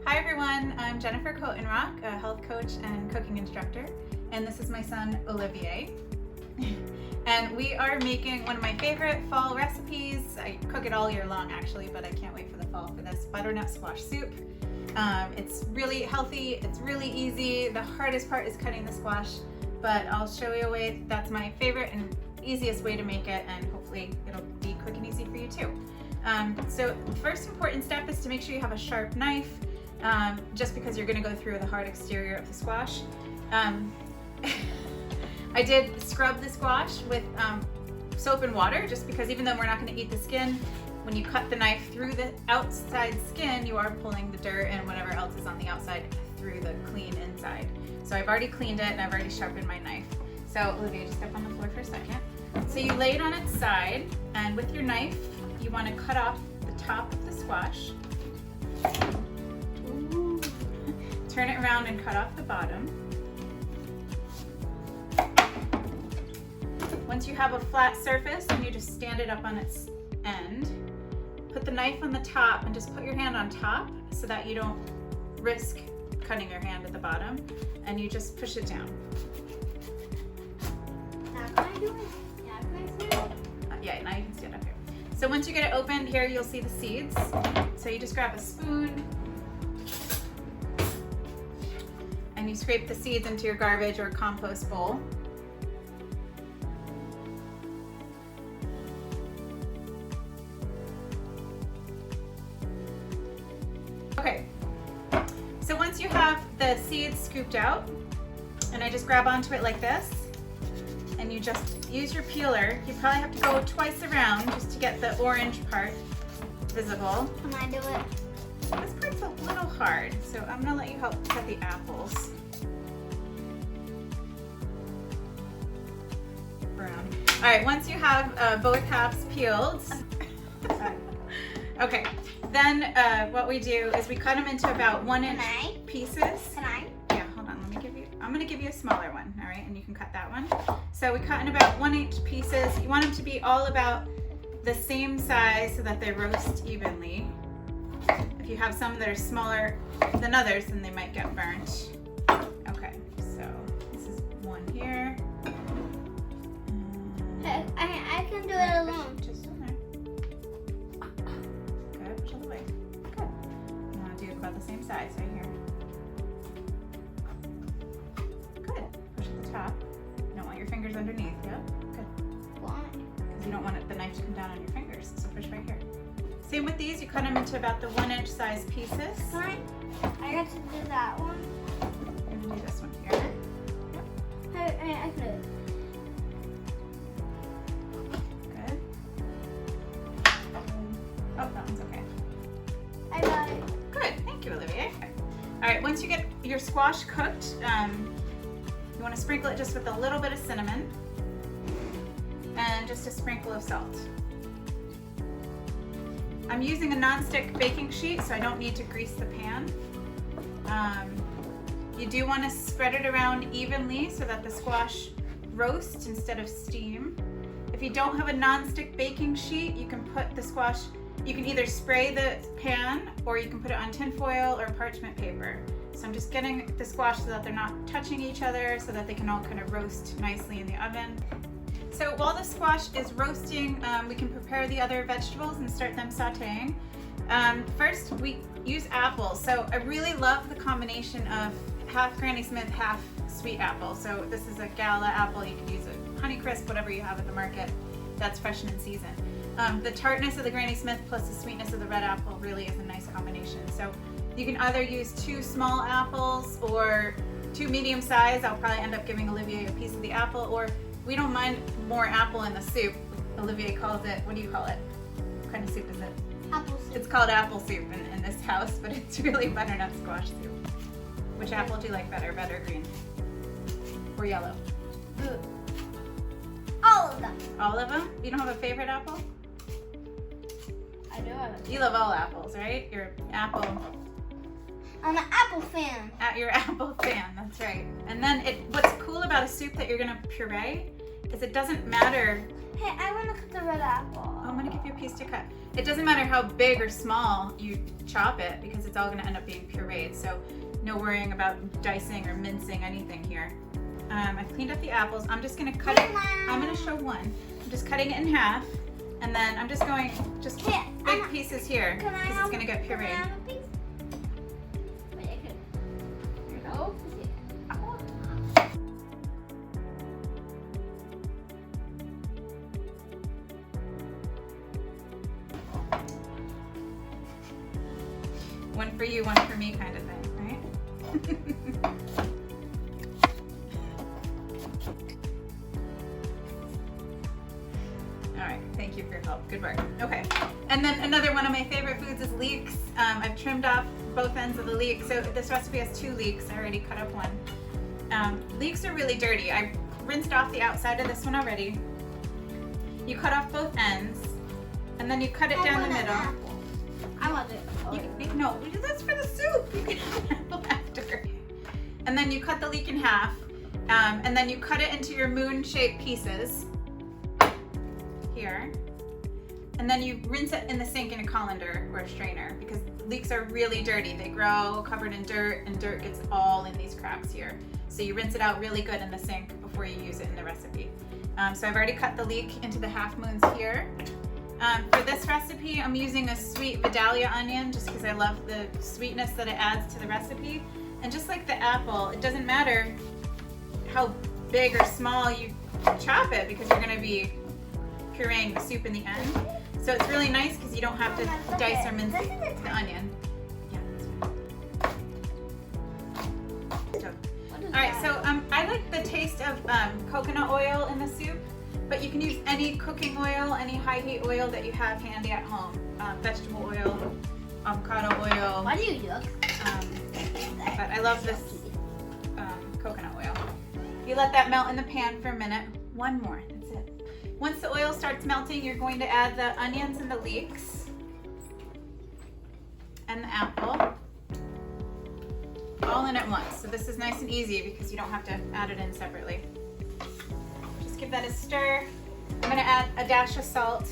Hi everyone, I'm Jennifer Cotenrock, a health coach and cooking instructor, and this is my son Olivier. And we are making one of my favorite fall recipes. I cook it all year long actually, but I can't wait for the fall for this butternut squash soup. It's really healthy, it's really easy. The hardest part is cutting the squash, but I'll show you a way that's my favorite and easiest way to make it, and hopefully it'll be quick and easy for you too. So the first important step is to make sure you have a sharp knife, just because you're going to go through the hard exterior of the squash. I did scrub the squash with soap and water, just because even though we're not going to eat the skin, when you cut the knife through the outside skin, you are pulling the dirt and whatever else is on the outside through the clean inside. So I've already cleaned it and I've already sharpened my knife. So Olivia, just step on the floor for a second. So you lay it on its side, and with your knife, you want to cut off the top of the squash. Ooh. Turn it around and cut off the bottom. Once you have a flat surface, and you just stand it up on its end, put the knife on the top and just put your hand on top so that you don't risk cutting your hand at the bottom, and you just push it down. Now can I do it? Yeah, can I see it? Yeah, now you can stand up here. So once you get it open, here you'll see the seeds. So you just grab a spoon and you scrape the seeds into your garbage or compost bowl. Okay, so once you have the seeds scooped out, and I just grab onto it like this, and you just use your peeler. You probably have to go twice around just to get the orange part visible. Can I do it? This part's a little hard, so I'm gonna let you help cut the apples. Brown. All right, once you have both halves peeled, okay, then what we do is we cut them into about 1-inch pieces. Can I? Yeah, hold on, I'm gonna give you a smaller one, all right, and you can cut that one. So we cut in about 1-inch pieces. You want them to be all about the same size so that they roast evenly. If you have some that are smaller than others, then they might get burnt. Okay, so this is one here. I can do it alone. Just in there. Good, push all the way. Good. You want to do about the same size right here. Good. Push at the top. You don't want your fingers underneath. Yep. Good. Why? Because you don't want the knife to come down on your fingers. So push right here. Same with these. You cut them into about the 1-inch size pieces. Can I got to do that one. I'm gonna do this one here. Yep. I can do it. Good. Oh, that one's okay. I got it. Good. Thank you, Olivier. Okay. All right. Once you get your squash cooked, you want to sprinkle it just with a little bit of cinnamon and just a sprinkle of salt. I'm using a non-stick baking sheet, so I don't need to grease the pan. You do want to spread it around evenly so that the squash roasts instead of steam. If you don't have a non-stick baking sheet, you can put the squash, you can either spray the pan or you can put it on tin foil or parchment paper. So I'm just getting the squash so that they're not touching each other, so that they can all kind of roast nicely in the oven. So while the squash is roasting, we can prepare the other vegetables and start them sauteing. First, we use apples. So I really love the combination of half Granny Smith, half sweet apple. So this is a Gala apple. You can use a Honeycrisp, whatever you have at the market that's fresh and in season. The tartness of the Granny Smith plus the sweetness of the red apple really is a nice combination. So you can either use 2 small apples or 2 medium size. I'll probably end up giving Olivier a piece of the apple, or we don't mind more apple in the soup. Olivier calls it, what do you call it? What kind of soup is it? Apple soup. It's called apple soup in this house, but it's really butternut squash soup. Which apple do you like better, red or green? Or yellow? Good. All of them. All of them? You don't have a favorite apple? I do have it. You love all apples, right? You're apple. I'm an apple fan. You're apple fan, that's right. And then what's cool about a soup that you're gonna puree is it doesn't matter. Hey, I want to cut the red apple. I'm gonna give you a piece to cut. It doesn't matter how big or small you chop it because it's all gonna end up being pureed. So no worrying about dicing or mincing anything here. I've cleaned up the apples. I'm just gonna cut it. I'm gonna show one. I'm just cutting it in half, and then I'm just going big pieces here because it's gonna get pureed. Wait, I could. Here you go. One for you, one for me kind of thing, right? All right, thank you for your help. Good work. Okay, and then another one of my favorite foods is leeks. I've trimmed off both ends of the leek. So this recipe has 2 leeks. I already cut up one. Leeks are really dirty. I rinsed off the outside of this one already. You cut off both ends, and then you cut it down the middle. I want it. No, that's for the soup. You can have an apple after. And then you cut the leek in half, and then you cut it into your moon-shaped pieces here. And then you rinse it in the sink in a colander or a strainer because leeks are really dirty. They grow covered in dirt, and dirt gets all in these cracks here. So you rinse it out really good in the sink before you use it in the recipe. So I've already cut the leek into the half moons here. For this recipe, I'm using a sweet Vidalia onion just because I love the sweetness that it adds to the recipe. And just like the apple, it doesn't matter how big or small you chop it because you're going to be pureeing the soup in the end. So it's really nice because you don't have to dice or mince the onion. Yeah, that's right. All right, so I like the taste of coconut oil in the soup. But you can use any cooking oil, any high heat oil that you have handy at home. Vegetable oil, avocado oil. Why do you look? But I love this coconut oil. You let that melt in the pan for a minute. One more, that's it. Once the oil starts melting, you're going to add the onions and the leeks and the apple all in at once. So this is nice and easy because you don't have to add it in separately. Give that a stir. I'm going to add a dash of salt.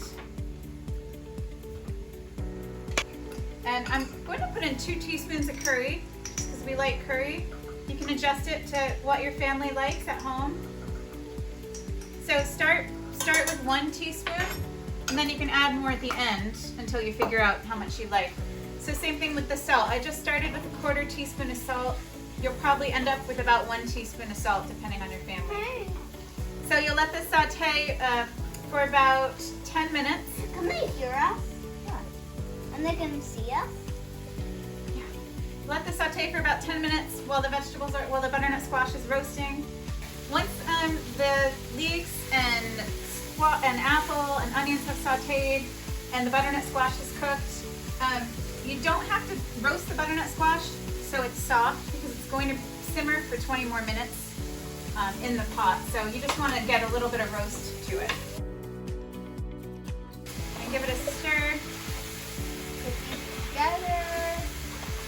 And I'm going to put in 2 teaspoons of curry because we like curry. You can adjust it to what your family likes at home. So start with 1 teaspoon and then you can add more at the end until you figure out how much you like. So same thing with the salt. I just started with a 1/4 teaspoon of salt. You'll probably end up with about 1 teaspoon of salt depending on your family. So you'll let this saute for about 10 minutes. Can they hear us? Yeah. And they can see us? Yeah. Let this saute for about 10 minutes while the butternut squash is roasting. Once the leeks and apple and onions have sauteed and the butternut squash is cooked, you don't have to roast the butternut squash so it's soft because it's going to simmer for 20 more minutes. In the pot, so you just want to get a little bit of roast to it. And give it a stir. Together.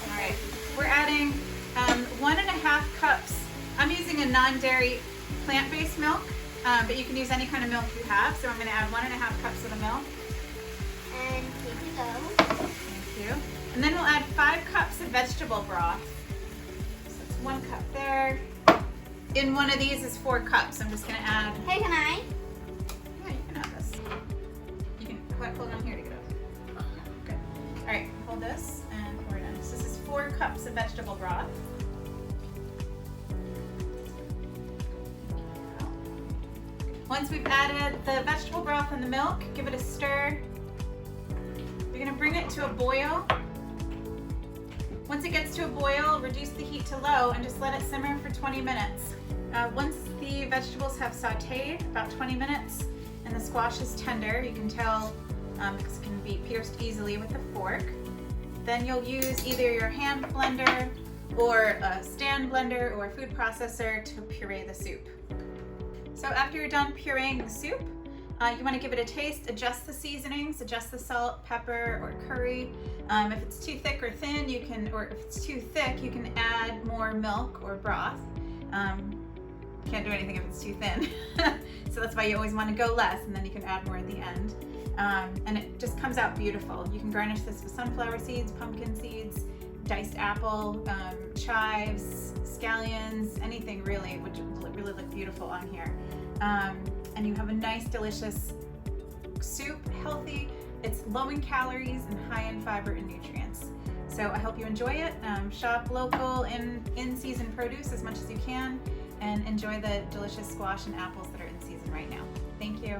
All right, we're adding 1.5 cups. I'm using a non-dairy plant-based milk, but you can use any kind of milk you have. So I'm going to add 1.5 cups of the milk. And here we go. Thank you. And then we'll add 5 cups of vegetable broth. So it's 1 cup there. In one of these is 4 cups. I'm just going to add. Hey, can I? Yeah, you can have this. You can hold on here to get up. Good. All right, hold this and pour it in. So this is 4 cups of vegetable broth. Once we've added the vegetable broth and the milk, give it a stir. You're going to bring it to a boil. Once it gets to a boil, reduce the heat to low and just let it simmer for 20 minutes. Once the vegetables have sauteed, about 20 minutes, and the squash is tender, you can tell because it can be pierced easily with a fork, then you'll use either your hand blender or a stand blender or a food processor to puree the soup. So after you're done pureeing the soup, you want to give it a taste, adjust the seasonings, adjust the salt, pepper, or curry. If it's too thick or thin, or if it's too thick, you can add more milk or broth. can't do anything if it's too thin. So that's why you always want to go less, and then you can add more at the end. And it just comes out beautiful. You can garnish this with sunflower seeds, pumpkin seeds, diced apple, chives, scallions, anything really, which will really look beautiful on here. And you have a nice, delicious soup, healthy. It's low in calories and high in fiber and nutrients. So I hope you enjoy it. Shop local and in-season produce as much as you can, and enjoy the delicious squash and apples that are in season right now. Thank you.